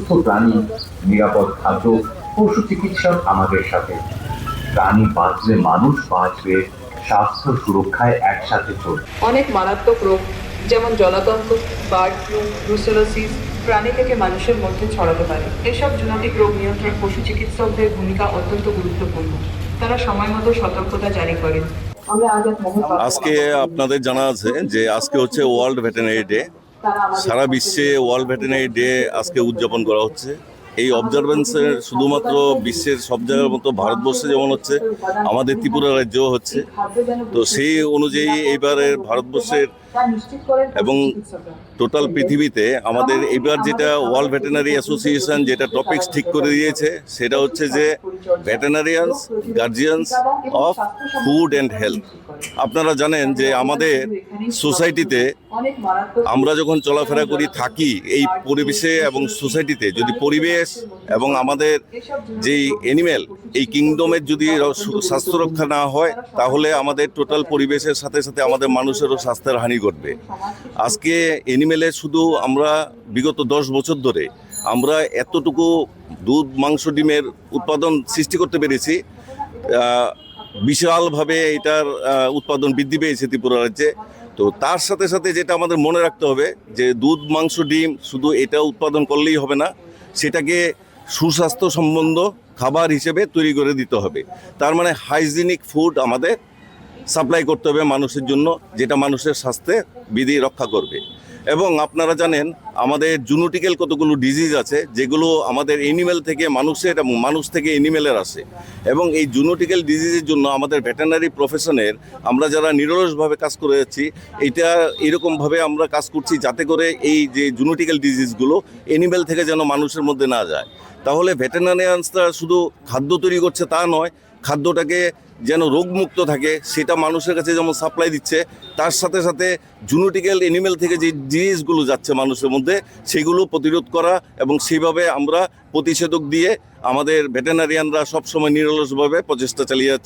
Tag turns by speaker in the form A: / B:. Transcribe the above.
A: সুস্থ প্রাণী, নিরাপদ খাদ্য, পশু চিকিৎসক আমাদের সাথে। প্রাণী বাঁচলে মানুষ বাঁচবে, স্বাস্থ্য সুরক্ষায় একসাথে চলবে।
B: অনেক মারাত্মক রোগ যেমন জলাতঙ্ক, বার্ড ফ্লু, ব্রুসেলোসিস প্রাণী থেকে মানুষের মধ্যে ছড়াতে পারে। এসব জেনেটিক রোগ নিয়ন্ত্রণ পশু চিকিৎসকদের ভূমিকা অত্যন্ত গুরুত্বপূর্ণ। তারা সময় মতো সতর্কতা জারি করেন।
C: আজকে আপনাদের জানা আছে যে আজকে হচ্ছে ওয়ার্ল্ড ভেটেরিনারি ডে। সারা বিশ্বে ওয়ার্ল্ড ভেটেরিনারি ডে আজকে উদযাপন করা হচ্ছে। এই অবজারভেন্সের শুধুমাত্র বিশ্বের সব জায়গার মতো ভারতবর্ষে যেমন হচ্ছে, আমাদের ত্রিপুরা রাজ্যও হচ্ছে। তো সেই অনুযায়ী এইবারের ভারতবর্ষের এবং টোটাল পৃথিবীতে আমাদের এইবার যেটা ওয়ার্ল্ড ভেটেরিনারি অ্যাসোসিয়েশন যেটা টপিকস ঠিক করে দিয়েছে সেটা হচ্ছে যে veterinarians guardians of food and health. আপনারা জানেন যে আমাদের সোসাইটিতে আমরা যখন চলাফেরা করি থাকি এই পরিবেশে এবং সোসাইটিতে যদি পরিবেশ এবং আমাদের যেই অ্যানিম্যাল এই কিংডমের যদি স্বাস্থ্য রক্ষা না হয় তাহলে আমাদের টোটাল পরিবেশের সাথে সাথে আমাদের মানুষেরও স্বাস্থ্যের হানি ঘটবে। আজকে অ্যানিম্যালের শুধু আমরা বিগত 10 বছর ধরে আমরা এতটুকু দুধ মাংস ডিমের উৎপাদন সৃষ্টি করতে পেরেছি, বিশালভাবে এটার উৎপাদন বৃদ্ধি পেয়েছে ত্রিপুরা রাজ্যে। তো তার সাথে সাথে যেটা আমাদের মনে রাখতে হবে যে দুধ মাংস ডিম শুধু এটা উৎপাদন করলেই হবে না, সেটাকে সুস্বাস্থ্য সম্বন্ধ খাবার হিসেবে তৈরি করে দিতে হবে। তার মানে হাইজিনিক ফুড আমাদের সাপ্লাই করতে হবে মানুষের জন্য, যেটা মানুষের স্বাস্থ্যে বিধি রক্ষা করবে। এবং আপনারা জানেন আমাদের জুনোটিক্যাল কতগুলো ডিজিজ আছে যেগুলো আমাদের অ্যানিম্যাল থেকে মানুষের এবং মানুষ থেকে অ্যানিম্যালের আসে। এবং এই জুনোটিক্যাল ডিজিজের জন্য আমাদের ভেটেরিনারি প্রফেশনের আমরা যারা নিরলসভাবে কাজ করে যাচ্ছি, এটা এরকমভাবে আমরা কাজ করছি যাতে করে এই যে জুনোটিক্যাল ডিজিজগুলো অ্যানিম্যাল থেকে যেন মানুষের মধ্যে না যায়। তাহলে ভেটেরিনারিয়ানসরা শুধু খাদ্য তৈরি করছে তা নয়, খাদ্যটাকে যেন রোগমুক্ত থাকে সেটা মানুষের কাছে যেমন সাপ্লাই দিচ্ছে, তার সাথে সাথে জুনোটিক্যাল অ্যানিম্যাল থেকে যে জিনিসগুলো যাচ্ছে মানুষের মধ্যে সেগুলো প্রতিরোধ করা এবং সেইভাবে আমরা প্রতিষেধক দিয়ে আমাদের ভেটেরিনারিয়ানরা সবসময় নিরলসভাবে প্রচেষ্টা চালিয়ে যাচ্ছে।